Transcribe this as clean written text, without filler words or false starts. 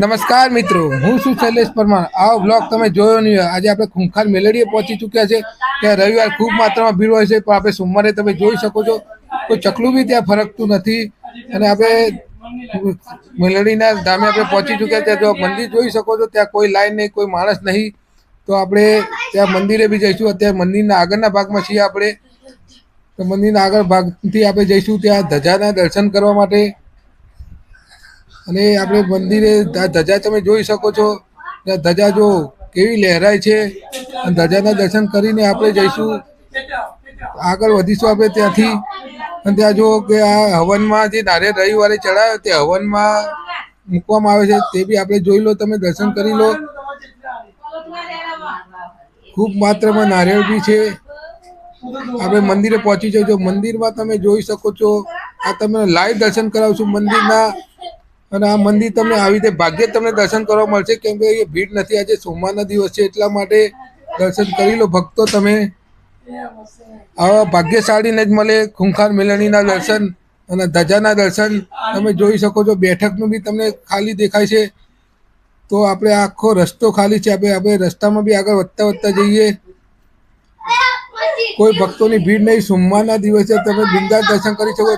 નમસ્કાર મિત્રો, હું છું શૈલેષ પરમાર। આ બ્લોગ તમે જોયો નહીં। આજે આપણે ખૂંખાર મેલડીએ પહોંચી ચૂક્યા છે। ત્યાં રવિવાર ખૂબ માત્રામાં ભીડ હોય છે, પણ આપણે સોમવારે તમે જોઈ શકો છો કોઈ ચકલું બી ત્યાં ફરકતું નથી। અને આપણે મેલડીના ધામે આપણે પહોંચી ચૂક્યા છે। જો મંદિર જોઈ શકો છો, ત્યાં કોઈ લાઈન નહીં, કોઈ માણસ નહીં। તો આપણે ત્યાં મંદિરે બી જઈશું। અત્યારે મંદિરના આગળના ભાગમાં છીએ આપણે। તો મંદિરના આગળ ભાગથી આપણે જઈશું ત્યાં ધજાના દર્શન કરવા માટે। અને આપણે મંદિરે ધજા તમે જોઈ શકો છો, ધજા જો કેવી લહેરાય છે। અને ધજાના દર્શન કરીને આપણે જઈશું, આગળ વધીશું આપણે ત્યાંથી। અને ત્યાં જો કે આ હવનમાં જે નારિયેળ રવિવારે ચડાવે તે હવનમાં મૂકવામાં આવે છે, તે બી આપણે જોઈ લો, તમે દર્શન કરી લો। ખૂબ માત્રામાં નારિયેળ બી છે। આપણે મંદિરે પહોંચી જજો। મંદિરમાં તમે જોઈ શકો છો, આ તમે લાઈવ દર્શન કરાવશું મંદિરના। અને આ મંદિર તમને આવી રીતે ભાગ્યે જ તમને દર્શન કરવા મળશે, કેમ કે એ ભીડ નથી। આજે સોમવારના દિવસ છે, એટલા માટે દર્શન કરી લો ભક્તો। તમે આવા ભાગ્યશાળીને જ મળે ખૂંખાર મેલડીના દર્શન અને ધજાના દર્શન। તમે જોઈ શકો છો, બેઠકનું બી તમને ખાલી દેખાય છે। તો આપણે આખો રસ્તો ખાલી છે। આપણે રસ્તામાં બી આગળ વધતા જઈએ। કોઈ ભક્તોની ભીડ નહીં। સોમવારના દિવસે તમે બિંદાસ દર્શન કરી શકો।